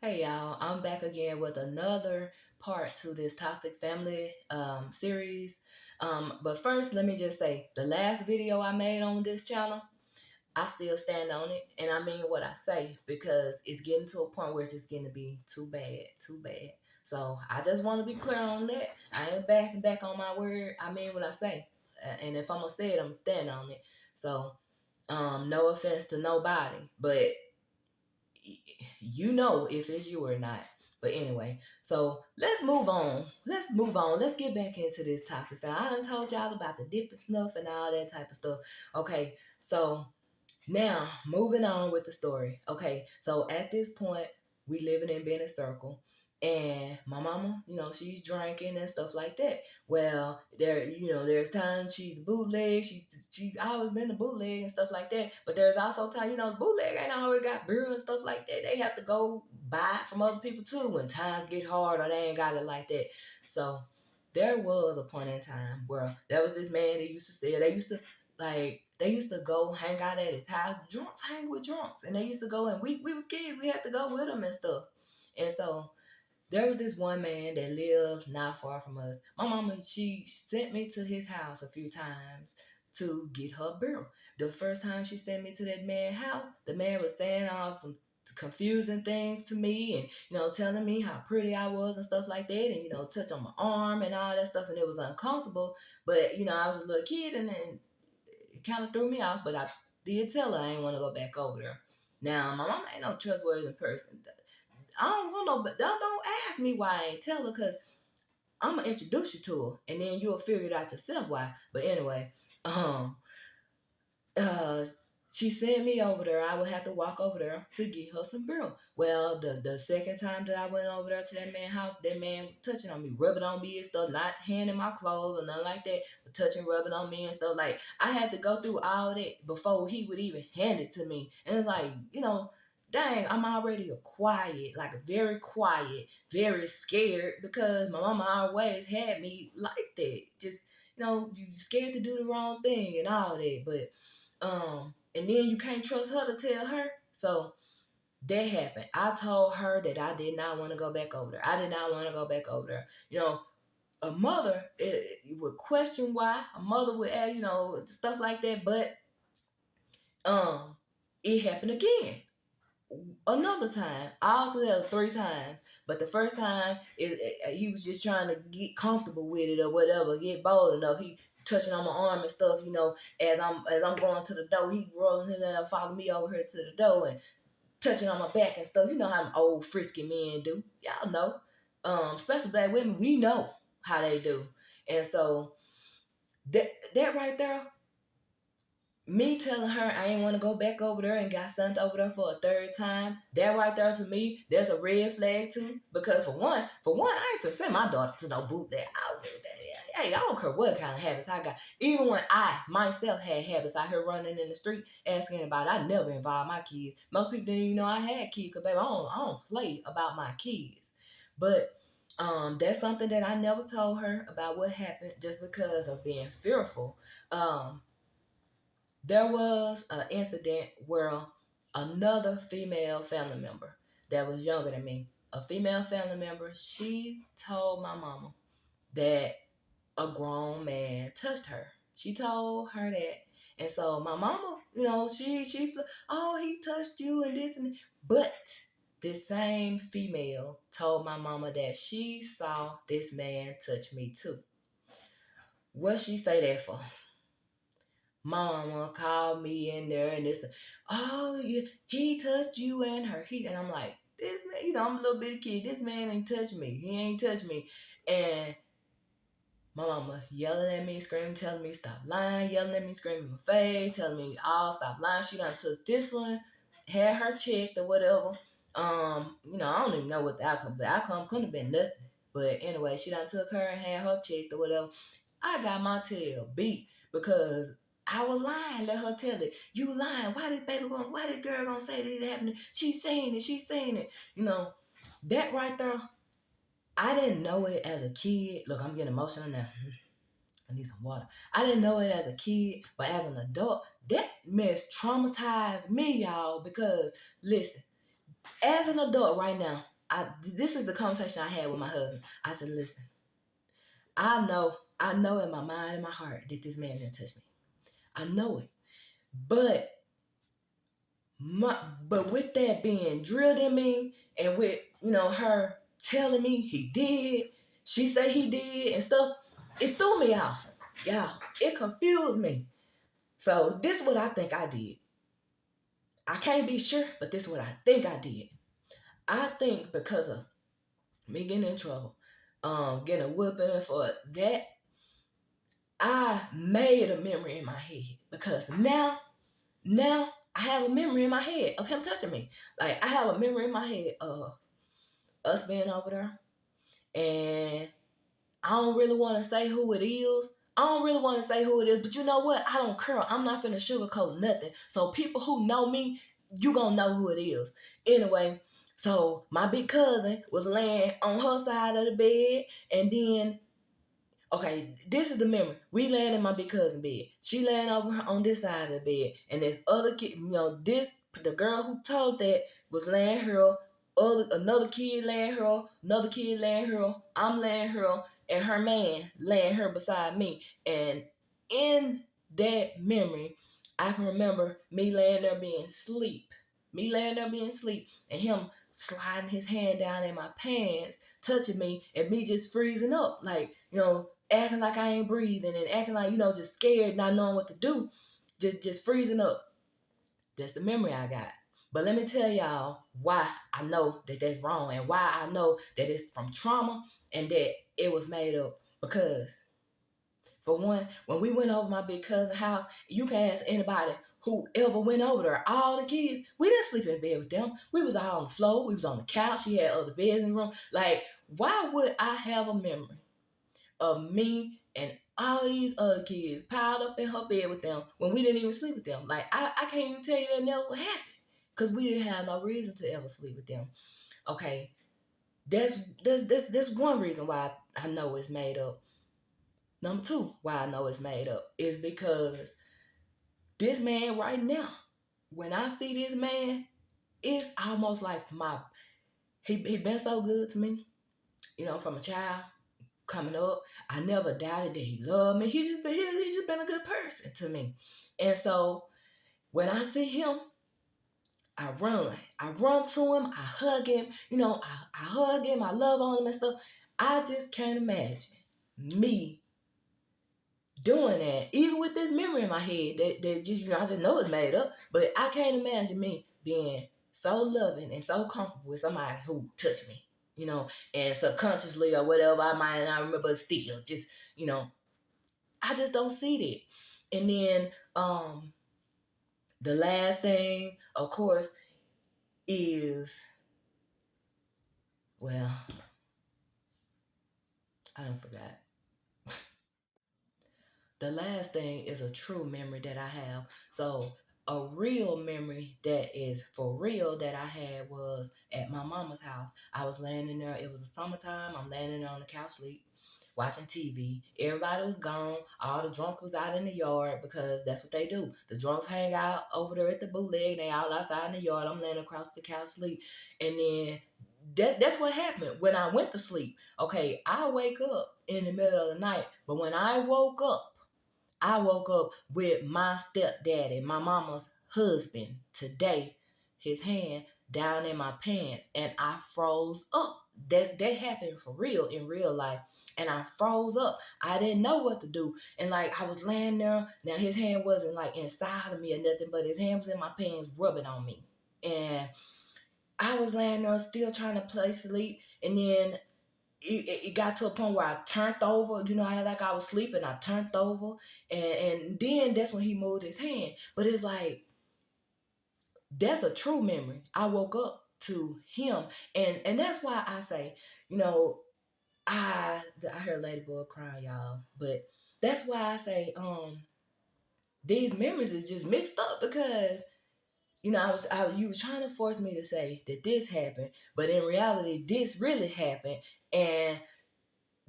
Hey y'all, I'm back again with another part to this toxic family series. But first, let me just say the last video I made on this channel, I still stand on it, and I mean what I say because it's getting to a point where it's just getting to be too bad, too bad. So I just want to be clear on that. I ain't backing back on my word. I mean what I say, and if I'm gonna say it, I'm gonna stand on it. So, no offense to nobody, but you know if it's you or not. But anyway, so let's move on. Let's move on. Let's get back into this toxic family. I done told y'all about the dipping stuff and all that type of stuff. Okay, so now moving on with the story. Okay, so at this point, we living in Bennett Circle. And my mama, she's drinking and stuff like that. Well, there's times she's bootleg. She's always been a bootleg and stuff like that. But there's also time, the bootleg ain't always got beer and stuff like that. They have to go buy it from other people too when times get hard or they ain't got it like that. So there was a point in time where there was this man that used to say they used to go hang out at his house. Drunks hang with drunks, and they used to go and we was kids. We had to go with them and stuff. And so there was this one man that lived not far from us. My mama, she sent me to his house a few times to get her beer. The first time she sent me to that man's house, the man was saying all some confusing things to me and, telling me how pretty I was and stuff like that and, touch on my arm and all that stuff, and it was uncomfortable. But, I was a little kid and then it kind of threw me off, but I did tell her I ain't want to go back over there. Now, my mama ain't no trustworthy person. I don't want no, but don't ask me why I ain't tell her, because I'm gonna introduce you to her, and then you'll figure it out yourself why. But anyway, um, uh, she sent me over there. I would have to walk over there to get her some beer. Well, the second time that I went over there to that man's house, that man touching on me, rubbing on me and stuff, not handing my clothes or nothing like that, but touching, rubbing on me and stuff. Like, I had to go through all that before he would even hand it to me. And it's like, dang, I'm already like a very quiet, very scared, because my mama always had me like that. Just, you scared to do the wrong thing and all that. But and then you can't trust her to tell her. So that happened. I told her that I did not want to go back over there. I did not want to go back over there. A mother would question why. A mother would ask, stuff like that. But it happened again. Another time, altogether 3 times. But the first time, he was just trying to get comfortable with it or whatever, get bold enough. He touching on my arm and stuff, as I'm going to the door, he rolling his head, follow me over here to the door and touching on my back and stuff. You know how them old frisky men do. Y'all know. Especially black women, we know how they do. And so that right there, me telling her I ain't want to go back over there and got sent over there for a third time, that right there to me, there's a red flag too. Because for one, I ain't finna send my daughter to no boot that. Hey, I don't care what kind of habits I got. Even when I myself had habits out here running in the street asking about it, I never involved my kids. Most people didn't even know I had kids, because baby, I don't play about my kids. But that's something that I never told her about what happened, just because of being fearful. There was an incident where another female family member that was younger than me, a female family member, she told my mama that a grown man touched her. She told her that. And so my mama, oh, he touched you and this and that. But this same female told my mama that she saw this man touch me too. What she say that for? Mama called me in there and this, oh, yeah, he touched you and her. And I'm like, this man, I'm a little bitty kid. This man ain't touched me. He ain't touched me. And my mama yelling at me, screaming, telling me stop lying, yelling at me, screaming in my face, telling me all stop lying. She done took this one, had her checked or whatever. I don't even know what the outcome. The outcome couldn't have been nothing. But anyway, she done took her and had her checked or whatever. I got my tail beat because I was lying. Let her tell it. You lying. Why this girl gonna say this happening? She's saying it. That right there, I didn't know it as a kid. Look, I'm getting emotional now. I need some water. I didn't know it as a kid, but as an adult, that mess traumatized me, y'all. Because listen, as an adult right now, this is the conversation I had with my husband. I said, listen, I know in my mind and my heart that this man didn't touch me. I know it. But with that being drilled in me, and with her telling me he did, she said he did and stuff, it threw me off. Y'all, it confused me. So this is what I think I did. I can't be sure, but this is what I think I did. I think because of me getting in trouble, getting a whooping for that, I made a memory in my head, because now I have a memory in my head of him touching me. Like, I have a memory in my head of us being over there, and I don't really want to say who it is. But you know what? I don't care. I'm not finna sugarcoat nothing. So people who know me, you gonna know who it is. Anyway, so my big cousin was laying on her side of the bed, and then, okay, this is the memory. We laying in my big cousin bed. She laying over on this side of the bed, and this other kid, the girl who told that was laying her. Another kid laying her. Another kid laying her. I'm laying her, and her man laying her beside me. And in that memory, I can remember me laying there being asleep. And him sliding his hand down in my pants, touching me, and me just freezing up, like, acting like I ain't breathing, and acting like, just scared, not knowing what to do, just freezing up. That's the memory I got. But let me tell y'all why I know that that's wrong, and why I know that it's from trauma and that it was made up. Because, for one, when we went over my big cousin's house, you can ask anybody who ever went over there. All the kids, we didn't sleep in bed with them. We was out on the floor. We was on the couch. She had other beds in the room. Like, why would I have a memory of me and all these other kids piled up in her bed with them when we didn't even sleep with them? Like, I can't even tell you that never happened, because we didn't have no reason to ever sleep with them. Okay, that's one reason why I know it's made up. Number two, why I know it's made up is because this man right now, when I see this man, it's almost like he been so good to me, from a child coming up. I never doubted that he loved me. He's just been a good person to me. And so when I see him, I run to him, I hug him, I hug him, I love on him and stuff. I just can't imagine me doing that, even with this memory in my head that just, I just know it's made up, but I can't imagine me being so loving and so comfortable with somebody who touched me, and subconsciously or whatever, I might not remember, but still, just, I just don't see that. And then, the last thing, of course, is, well, I don't forgot. The last thing is a true memory that I have. So a real memory that is for real that I had was at my mama's house. I was laying in there. It was the summertime. I'm laying in there on the couch sleep, watching TV. Everybody was gone. All the drunks was out in the yard, because that's what they do. The drunks hang out over there at the bootleg. They all outside in the yard. I'm laying across the couch sleep. And then that's what happened when I went to sleep. Okay, I wake up in the middle of the night. But when I woke up with my stepdaddy, my mama's husband, today, his hand down in my pants, and I froze up. That happened for real in real life. And I froze up. I didn't know what to do. And like, I was laying there. Now his hand wasn't like inside of me or nothing, but his hand was in my pants rubbing on me. And I was laying there still trying to play sleep. And then it got to a point where I turned over. I was sleeping, I turned over, and then that's when he moved his hand. But it's like, that's a true memory. I woke up to him, and that's why I say, I heard Ladybug crying, y'all. But that's why I say, these memories is just mixed up, because you was trying to force me to say that this happened, but in reality, this really happened, and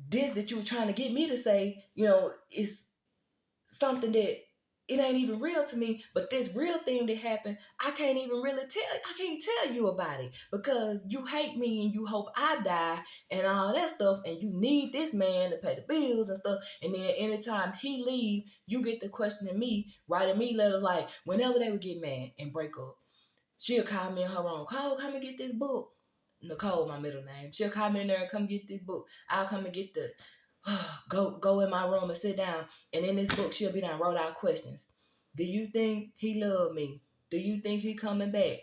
this that you were trying to get me to say, is something that it ain't even real to me. But this real thing that happened, I can't even really I can't tell you about it because you hate me and you hope I die and all that stuff. And you need this man to pay the bills and stuff. And then anytime he leave, you get to questioning me, writing me letters like whenever they would get mad and break up. She'll call me in her room. Cole, come and get this book. Nicole, my middle name. She'll call me in there and come get this book. I'll come and get the go in my room and sit down. And in this book, she'll be down, wrote out questions. Do you think he loved me? Do you think he coming back?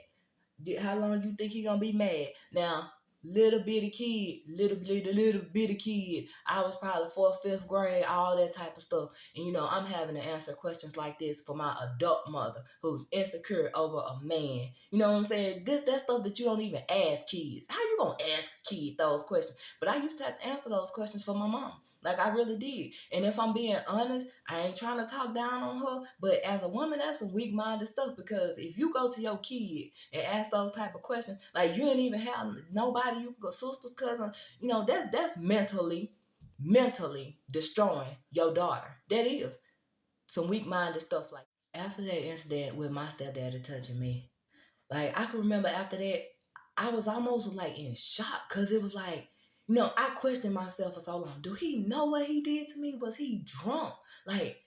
How long you think he gonna be mad? Now, little bitty kid, little bitty kid. I was probably fourth, fifth grade, all that type of stuff. And I'm having to answer questions like this for my adult mother who's insecure over a man. You know what I'm saying? That stuff that you don't even ask kids. How you gonna ask a kid those questions? But I used to have to answer those questions for my mom. Like I really did. And if I'm being honest, I ain't trying to talk down on her. But as a woman, that's some weak-minded stuff because if you go to your kid and ask those type of questions, like you ain't even have nobody, you go sisters, cousins, that's mentally destroying your daughter. That is some weak-minded stuff. Like after that incident with my stepdaddy touching me, like I can remember after that, I was almost like in shock because it was like, I questioned myself for so long. Do he know what he did to me? Was he drunk? Like,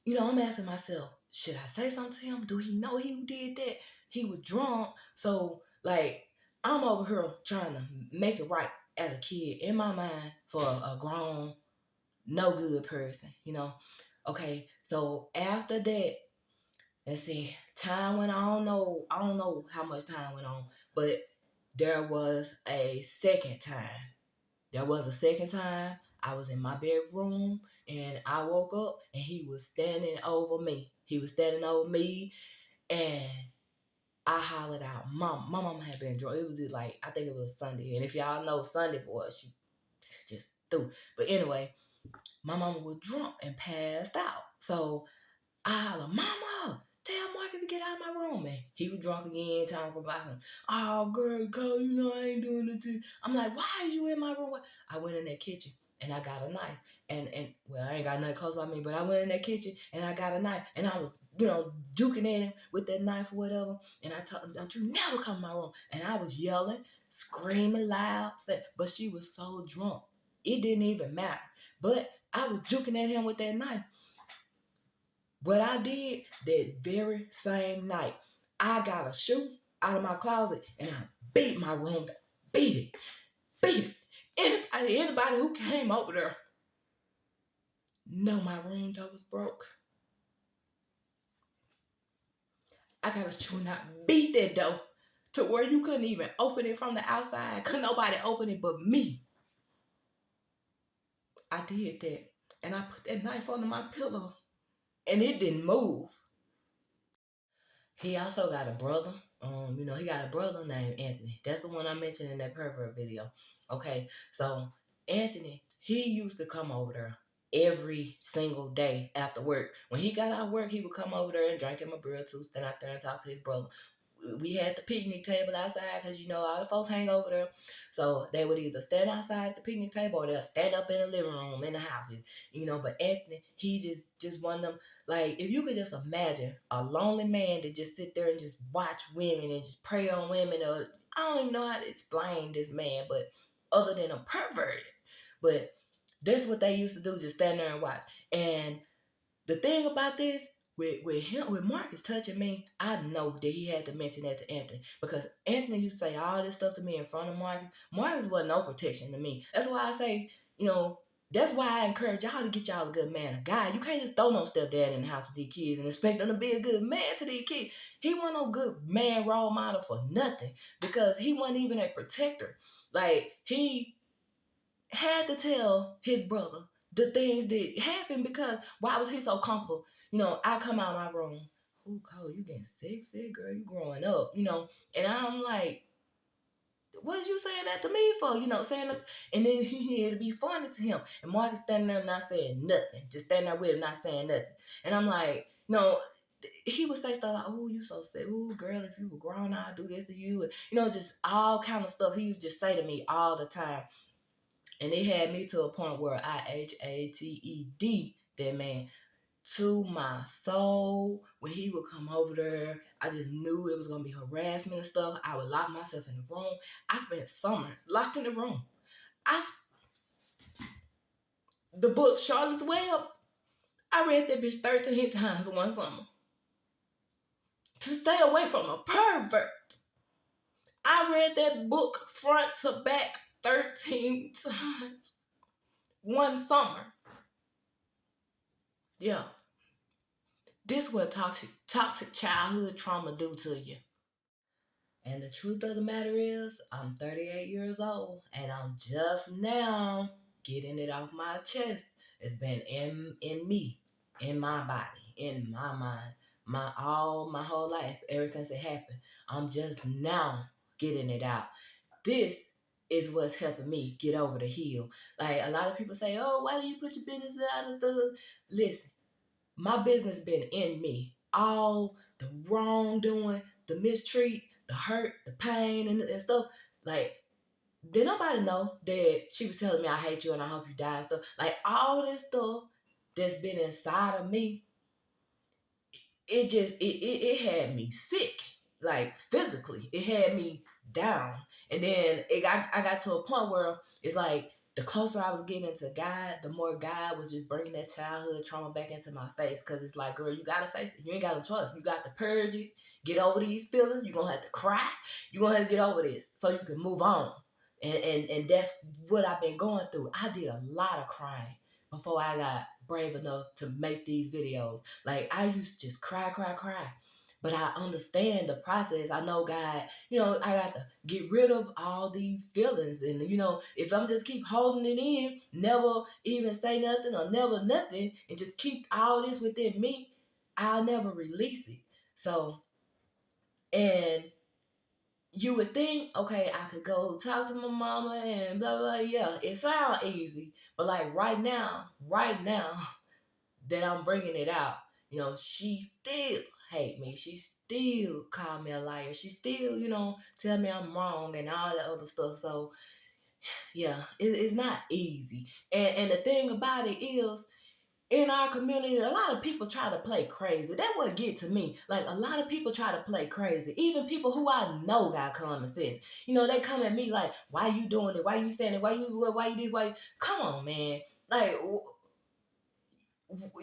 I'm asking myself, should I say something to him? Do he know he did that? He was drunk. So, like, I'm over here trying to make it right as a kid in my mind for a grown, no good person. Okay, so after that, let's see, time went on. I don't know how much time went on, but there was a second time. I was in my bedroom and I woke up and he was standing over me. And I hollered out, Mom. My mama had been drunk. It was like, I think it was Sunday. And if y'all know Sunday boy, she just threw. But anyway, my mama was drunk and passed out. So I holler, Mama, tell Marcus to get out of my room. And he was drunk again, talking about him. Oh, girl, Cole, I ain't doing it to you. I'm like, why are you in my room? I went in that kitchen and I got a knife. And well, I ain't got nothing close by me, but I went in that kitchen and I got a knife. And I was, juking at him with that knife or whatever. And I told him, don't you never come in my room. And I was yelling, screaming loud. But she was so drunk. It didn't even matter. But I was juking at him with that knife. What I did that very same night, I got a shoe out of my closet and I beat my room down. Beat it. Anybody who came over there know my room door was broke. I got a shoe and I beat that door to where you couldn't even open it from the outside. Couldn't nobody open it but me. I did that. And I put that knife under my pillow and it didn't move. He also got a brother. He got a brother named Anthony. That's the one I mentioned in that pervert video. Okay, so Anthony, he used to come over there every single day after work. When he got out of work, he would come over there and drink him a beer or two, stand out there and talk to his brother. We had the picnic table outside because all the folks hang over there. So they would either stand outside at the picnic table or they'll stand up in the living room in the house. But Anthony, he just one of them. Like, if you could just imagine a lonely man that just sit there and just watch women and just prey on women, or I don't even know how to explain this man, but other than a perverted. But that's what they used to do, just stand there and watch. And the thing about this, with Marcus touching me, I know that he had to mention that to Anthony because Anthony used to say all this stuff to me in front of Marcus. Marcus wasn't no protection to me. That's why I say, that's why I encourage y'all to get y'all a good man, a guy. You can't just throw no stepdad in the house with these kids and expect them to be a good man to these kids. He wasn't no good man role model for nothing because he wasn't even a protector. Like, he had to tell his brother the things that happened because why was he so comfortable? I come out of my room, oh, Cole, you getting sexy, girl, you growing up, and I'm like, what you saying that to me for? Saying this, and then he had to be funny to him. And Marcus standing there not saying nothing, just standing there with him, not saying nothing. And I'm like, he would say stuff like, oh, you so sick. Oh, girl, if you were grown, I'd do this to you. And, just all kind of stuff he would just say to me all the time. And it had me to a point where I HATED that man. to my soul. When he would come over there, I just knew it was gonna be harassment and stuff. I would lock myself in the room. I spent summers locked in the room. The book Charlotte's Web, I read that bitch 13 times one summer to stay away from a pervert. I read that book front to back 13 times one summer. Yeah. This what toxic childhood trauma do to you. And the truth of the matter is, I'm 38 years old, and I'm just now getting it off my chest. It's been in me, in my body, in my mind, my whole life, ever since it happened. I'm just now getting it out. This is what's helping me get over the hill. Like, a lot of people say, "Oh, why do you put your business out?" And stuff. Listen, my business been in me. All the wrongdoing, the mistreat, the hurt, the pain, and stuff. Like, did nobody know that she was telling me I hate you and I hope you die and stuff? Like, all this stuff that's been inside of me, it had me sick, like physically. It had me down. And then I got to a point where it's like, the closer I was getting into God, the more God was just bringing that childhood trauma back into my face. Because it's like, girl, you got to face it. You ain't got no choice. You got to purge it, get over these feelings. You're going to have to cry. You're going to have to get over this so you can move on. And that's what I've been going through. I did a lot of crying before I got brave enough to make these videos. Like, I used to just cry. But I understand the process. I know God, I got to get rid of all these feelings. And, if I'm just keep holding it in, never even say nothing or never nothing, and just keep all this within me, I'll never release it. So, and you would think, okay, I could go talk to my mama and blah, blah, yeah, it sounds easy. But like right now that I'm bringing it out, she still hate me. She still call me a liar. She still, tell me I'm wrong and all that other stuff. So yeah, it's not easy. And the thing about it is, in our community, a lot of people try to play crazy. That would get to me. Like, a lot of people try to play crazy. Even people who I know got common sense. They come at me like, why you doing it? Why you saying it? Why you did? Come on, man. Like,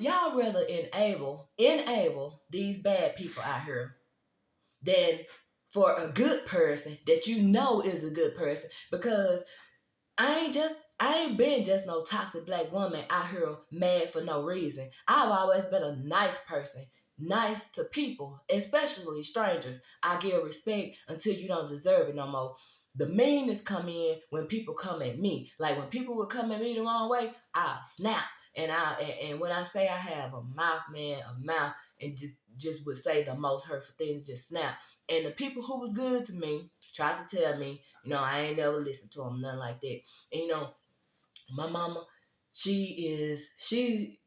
y'all rather enable these bad people out here than for a good person that is a good person. Because I ain't been just no toxic black woman out here mad for no reason. I've always been a nice person, nice to people, especially strangers. I give respect until you don't deserve it no more. The meanness come in when people come at me. Like, when people would come at me the wrong way, I'll snap. And when I say I have a mouth, and just would say the most hurtful things, just snap. And the people who was good to me tried to tell me, I ain't never listened to them, nothing like that. And my mama, it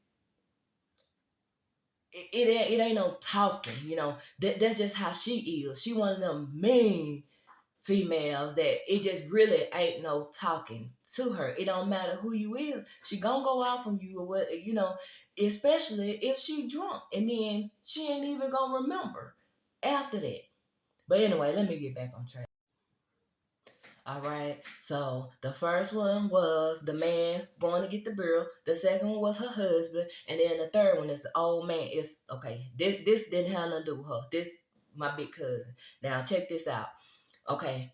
ain't no talking, that's just how she is. She one of them mean females that it just really ain't no talking to her. It don't matter who you is. She gonna go off on you or what, especially if she drunk. And then she ain't even gonna remember after that. But anyway, let me get back on track. All right. So the first one was the man going to get the girl. The second one was her husband, and then the third one is the old man. It's okay. This didn't have nothing to do with her. This my big cousin. Now check this out. Okay.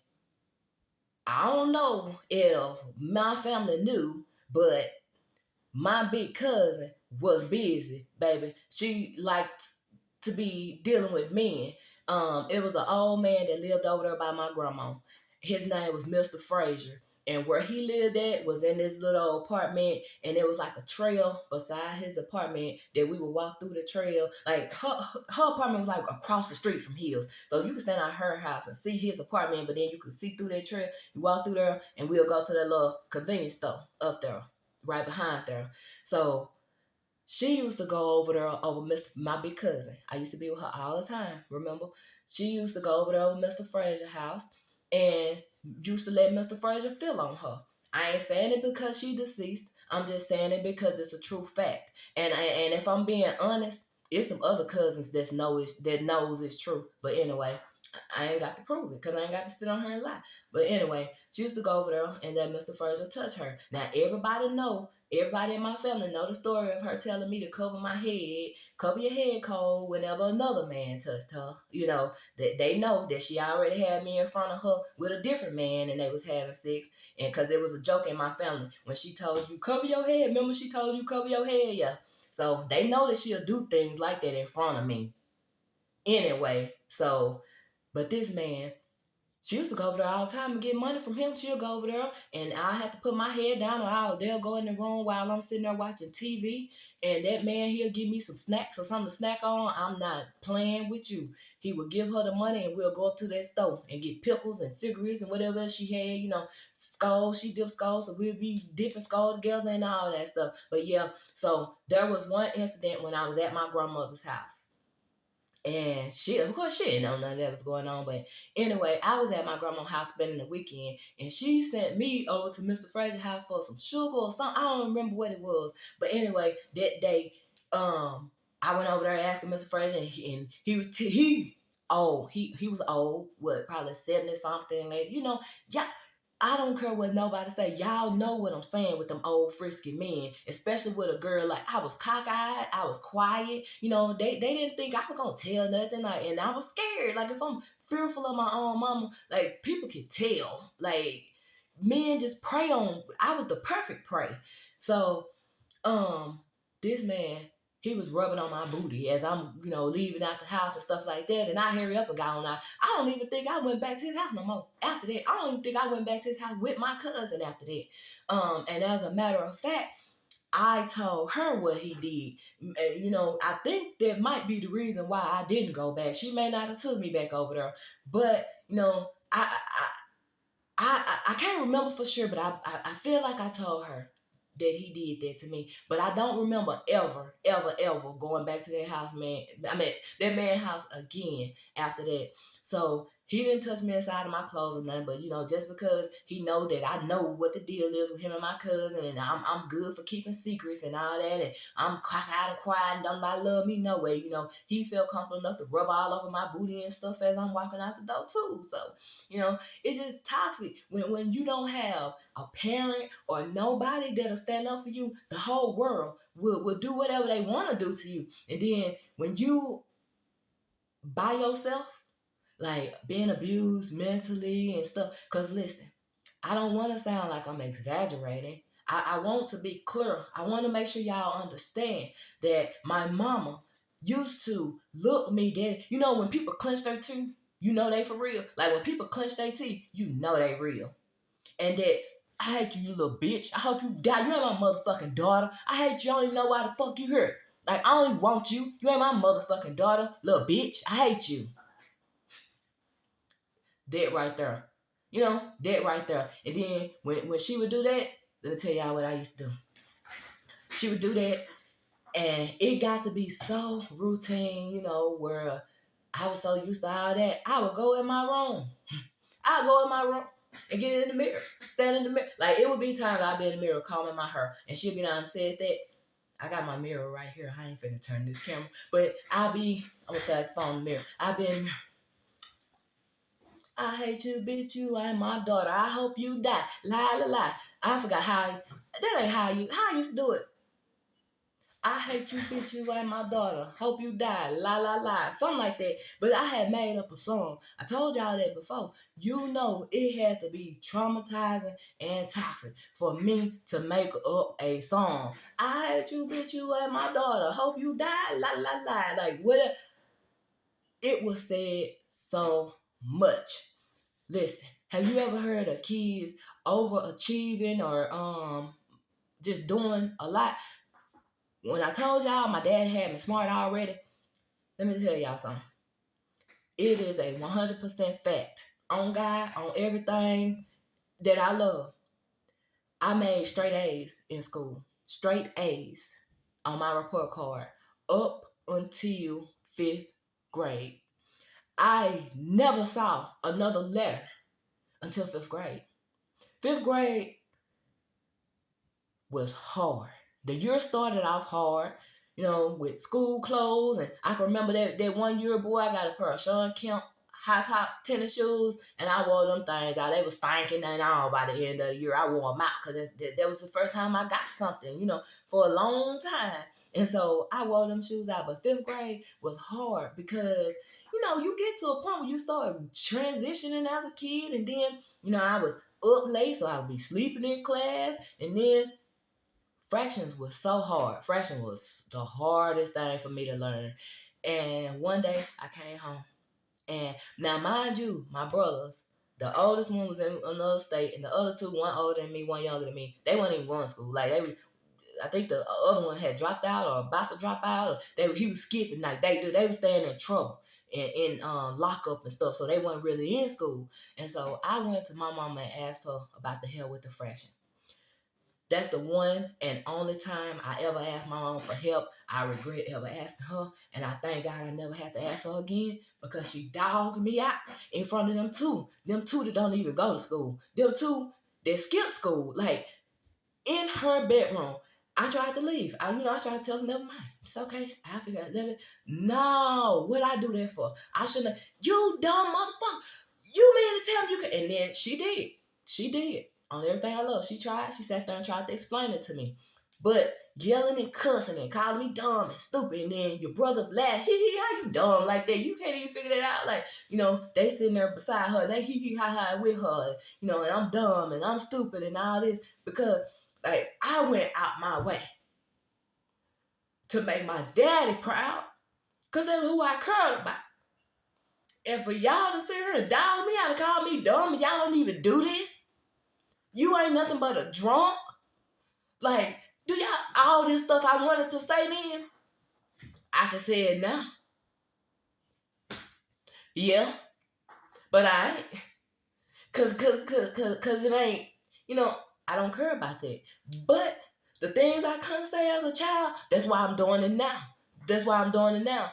I don't know if my family knew, but my big cousin was busy, baby. She liked to be dealing with men. It was an old man that lived over there by my grandma. His name was Mr. Frazier. And where he lived at was in this little apartment, and there was like a trail beside his apartment that we would walk through the trail. Like, her apartment was like across the street from his. So you could stand at her house and see his apartment, but then you could see through that trail. You walk through there, and we'll go to that little convenience store up there, right behind there. So she used to go over there over my big cousin. I used to be with her all the time, remember? She used to go over there over Mr. Frazier's house and used to let Mr. Frazier feel on her. I ain't saying it because she deceased. I'm just saying it because it's a true fact. And if I'm being honest, it's some other cousins that knows it's true. But anyway, I ain't got to prove it because I ain't got to sit on her and lie. But anyway, she used to go over there and let Mr. Frazier touch her. Now everybody in my family know the story of her telling me to cover my head, cover your head, Cole, whenever another man touched her. You know, that they know that she already had me in front of her with a different man and they was having sex. And because it was a joke in my family. When she told you, cover your head, remember she told you, cover your head, yeah. So they know that she'll do things like that in front of me. Anyway, so, but this man, she used to go over there all the time and get money from him. She'll go over there and I have to put my head down or they'll go in the room while I'm sitting there watching TV. And that man, he'll give me some snacks or something to snack on. I'm not playing with you. He would give her the money and we'll go up to that store and get pickles and cigarettes and whatever else she had, you know, skulls. She dipped skulls, so we'll be dipping skulls together and all that stuff. But yeah, so there was one incident when I was at my grandmother's house. And she, of course, she didn't know none of that was going on. But anyway, I was at my grandma's house spending the weekend, and she sent me over to Mr. Frazier's house for some sugar or something. I don't remember what it was. But anyway, that day, I went over there asking Mr. Frazier, and he was old, what, probably 70 something, maybe, you know, yeah. I don't care what nobody say. Y'all know what I'm saying with them old frisky men, especially with a girl. Like, I was cockeyed, I was quiet. You know, they didn't think I was gonna tell nothing. Like, and I was scared. Like, if I'm fearful of my own mama, like, people can tell. Like, men just prey on. I was the perfect prey. So, this man, he was rubbing on my booty as I'm, you know, leaving out the house and stuff like that. And I hurry up and got on out. I don't even think I went back to his house no more after that. I don't even think I went back to his house with my cousin after that. And as a matter of fact, I told her what he did. And, you know, I think that might be the reason why I didn't go back. She may not have took me back over there. But, you know, I can't remember for sure, but I feel like I told her that he did that to me. But I don't remember ever going back to that house, man. I mean, that man's house again after that. So he didn't touch me inside of my clothes or nothing, but you know, just because he know that I know what the deal is with him and my cousin, and I'm good for keeping secrets and all that, and I'm cockeyed and quiet and don't nobody love me no way, you know, he felt comfortable enough to rub all over my booty and stuff as I'm walking out the door too. So, you know, it's just toxic when you don't have a parent or nobody that'll stand up for you. The whole world will do whatever they want to do to you, and then when you by yourself, like being abused mentally and stuff. Because listen, I don't want to sound like I'm exaggerating. I want to be clear. I want to make sure y'all understand that my mama used to look me dead. You know, when people clench their teeth, you know they for real. Like when people clench their teeth, you know they real. And that, I hate you, you little bitch. I hope you die. You ain't my motherfucking daughter. I hate you. I don't even know why the fuck you here. Like, I don't even want you. You ain't my motherfucking daughter, little bitch. I hate you. That right there. You know, that right there. And then when she would do that, let me tell y'all what I used to do. She would do that, and it got to be so routine, you know, where I was so used to all that. I would go in my room. I'd go in my room and get in the mirror, stand in the mirror. Like, it would be times I'd be in the mirror combing my hair, and she'd be down and said that. I got my mirror right here. I ain't finna turn this camera. But I'm gonna flash the phone in the mirror. I'll be in the mirror. I hate you, bitch. You ain't my daughter. I hope you die. Lie, lie, lie. I forgot that ain't how I used to do it. I hate you, bitch. You ain't my daughter. Hope you die. La, la, la. Something like that. But I had made up a song. I told y'all that before. You know, it had to be traumatizing and toxic for me to make up a song. I hate you, bitch. You ain't my daughter. Hope you die. La, la, la. Like, what? It was said so much. Listen, have you ever heard of kids overachieving or just doing a lot? When I told y'all my dad had me smart already, let me tell y'all something. It is a 100% fact. On God, on everything that I love. I made straight A's in school. Straight A's on my report card up until 5th grade. I never saw another letter until 5th grade. 5th grade, was hard. The year started off hard, with school clothes. And I can remember that one year, boy, I got a pair of Sean Kemp high top tennis shoes, and I wore them things out. They was stinking and all by the end of the year. I wore them out because that was the first time I got something, for a long time. And so I wore them shoes out. But fifth grade was hard because, you get to a point where you start transitioning as a kid. And then, I was up late, so I would be sleeping in class. And then fractions was so hard. Fraction was the hardest thing for me to learn. And one day I came home. And now, mind you, my brothers, the oldest one was in another state, and the other two, one older than me, one younger than me, they weren't even going to school. Like, I think the other one had dropped out or about to drop out, or he was skipping. Like, they were staying in trouble and in lockup and stuff, so they weren't really in school. And so I went to my mama and asked her about the hell with the fraction. That's the one and only time I ever asked my mom for help. I regret ever asking her, and I thank God I never had to ask her again because she dogged me out in front of them two. Them two that don't even go to school. Them two that skip school. Like, in her bedroom. I tried to leave. I tried to tell her, never mind. It's okay. I figured I'd let it. No, what I do that for? I shouldn't have. You dumb motherfucker. You mean to tell me you can? And then she did. She did. On everything I love. She tried. She sat there and tried to explain it to me. But yelling and cussing and calling me dumb and stupid, and then your brothers laugh, hee, how you dumb like that? You can't even figure that out. Like, they sitting there beside her, and they hee, ha, ha with her, and I'm dumb and I'm stupid and all this because, like, I went out my way to make my daddy proud because that's who I cared about. And for y'all to sit here and dog me out and call me dumb and y'all don't even do this, you ain't nothing but a drunk. Like, do y'all all this stuff I wanted to say then? I can say it now. Yeah, but I ain't. Cause it ain't, I don't care about that. But the things I couldn't say as a child, that's why I'm doing it now. That's why I'm doing it now.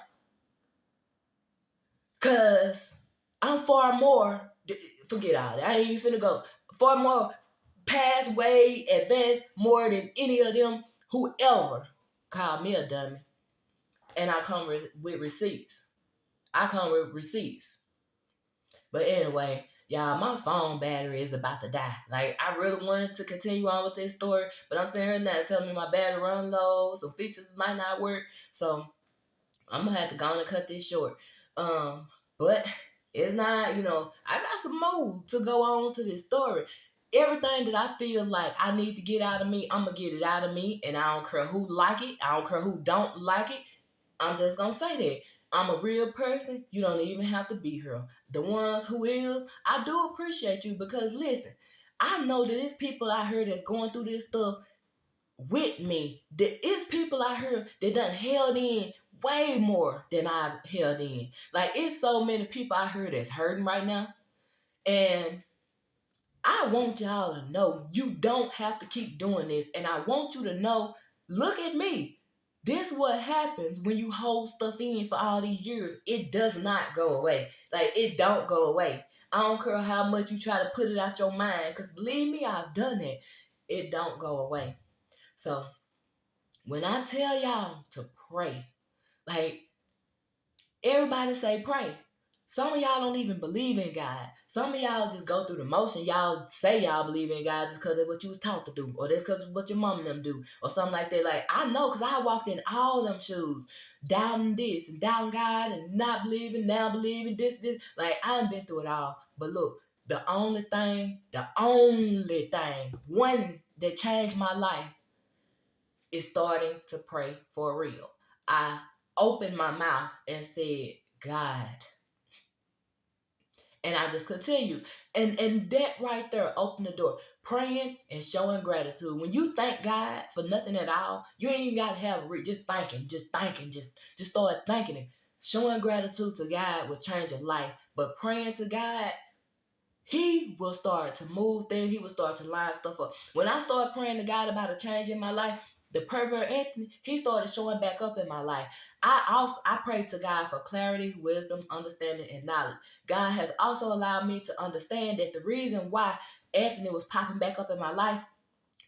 Cause I'm far more, forget all that. I ain't even finna go. Far more past, way advanced, more than any of them who ever called me a dummy. And I come with receipts. But anyway, y'all, my phone battery is about to die. Like, I really wanted to continue on with this story, but I'm sitting here now telling me my battery run low, some features might not work. So I'm gonna have to go on and cut this short. But it's not, I got some more to go on to this story. Everything that I feel like I need to get out of me, I'm gonna get it out of me, and I don't care who like it, I don't care who don't like it. I'm just gonna say that. I'm a real person. You don't even have to be here. The ones who is, I do appreciate you because listen, I know that it's people out here that's going through this stuff with me. There is people out here that done held in way more than I've held in. Like, it's so many people out here that's hurting right now. And I want y'all to know you don't have to keep doing this. And I want you to know, look at me. This what happens when you hold stuff in for all these years. It does not go away. Like, it don't go away. I don't care how much you try to put it out your mind. Because believe me, I've done it. It don't go away. So, when I tell y'all to pray, like, everybody say pray. Some of y'all don't even believe in God. Some of y'all just go through the motion. Y'all say y'all believe in God just because of what you was taught to do. Or that's because of what your mom and them do. Or something like that. Like, I know because I walked in all them shoes. Doubting this and doubting God and not believing, now believing this. Like, I done been through it all. But look, the only thing, one that changed my life is starting to pray for real. I opened my mouth and said, God. And I just continued. And that right there opened the door. Praying and showing gratitude. When you thank God for nothing at all, you ain't even got to have just thanking, just start thanking Him. Showing gratitude to God will change your life. But praying to God, He will start to move things. He will start to line stuff up. When I started praying to God about a change in my life, the pervert Anthony, he started showing back up in my life. I prayed to God for clarity, wisdom, understanding, and knowledge. God has also allowed me to understand that the reason why Anthony was popping back up in my life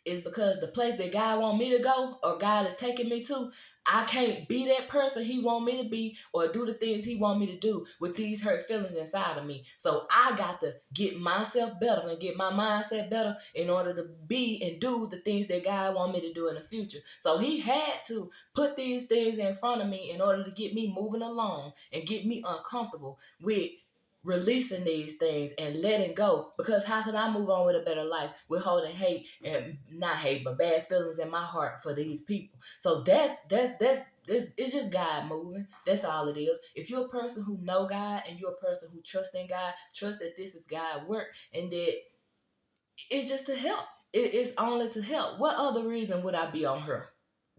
is because the place that God want me to go or God is taking me to, I can't be that person he want me to be or do the things he want me to do with these hurt feelings inside of me. So I got to get myself better and get my mindset better in order to be and do the things that God want me to do in the future. So he had to put these things in front of me in order to get me moving along and get me uncomfortable with releasing these things and letting go, because how can I move on with a better life with holding hate, and not hate but bad feelings in my heart for these people? So that's it's just God moving. That's all it is. If you're a person who know God and you're a person who trusts in God, trust that this is God work and that it's just to help. It's only to help. What other reason would I be on her,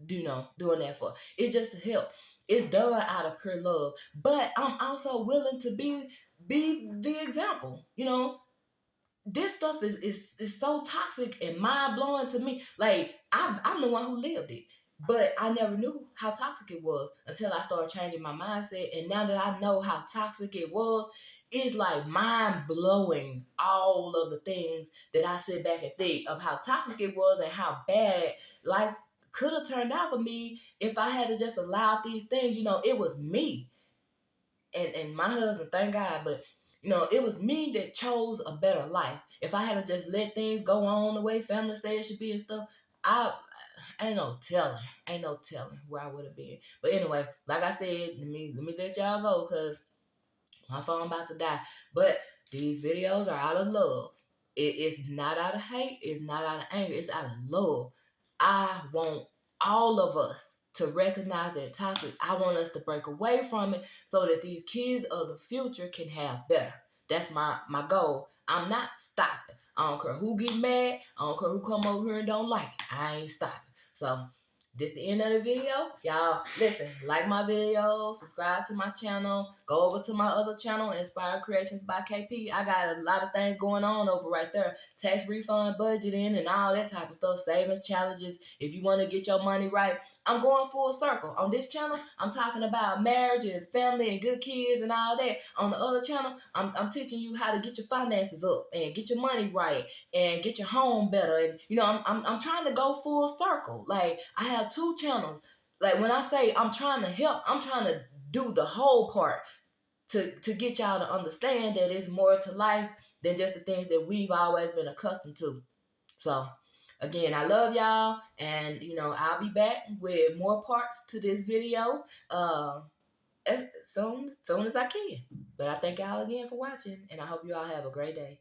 doing that for? It's just to help. It's done out of pure love. But I'm also willing to be the example. This stuff is so toxic and mind blowing to me. Like I'm the one who lived it, but I never knew how toxic it was until I started changing my mindset. And now that I know how toxic it was, it's like mind blowing all of the things that I sit back and think of how toxic it was and how bad life could have turned out for me if I had to just allowed these things. It was me and my husband, thank God, but it was me that chose a better life. If I had to just let things go on the way family said it should be and stuff, I ain't no telling where I would have been. But anyway, like I said, let me let y'all go because my phone about to die. But these videos are out of love. It's not out of hate. It's not out of anger. It's out of love. I want all of us to recognize that toxic. I want us to break away from it so that these kids of the future can have better. That's my goal. I'm not stopping. I don't care who get mad. I don't care who come over here and don't like it. I ain't stopping. So this the end of the video. Y'all, listen, like my video, subscribe to my channel, go over to my other channel, Inspired Creations by KP. I got a lot of things going on over right there. Tax refund, budgeting, and all that type of stuff. Savings challenges. If you want to get your money right, I'm going full circle. On this channel, I'm talking about marriage and family and good kids and all that. On the other channel, I'm teaching you how to get your finances up and get your money right and get your home better. And I'm trying to go full circle. Like I have two channels. Like when I say I'm trying to help, I'm trying to do the whole part to get y'all to understand that it's more to life than just the things that we've always been accustomed to. So again, I love y'all, and I'll be back with more parts to this video as soon as I can. But I thank y'all again for watching, and I hope you all have a great day.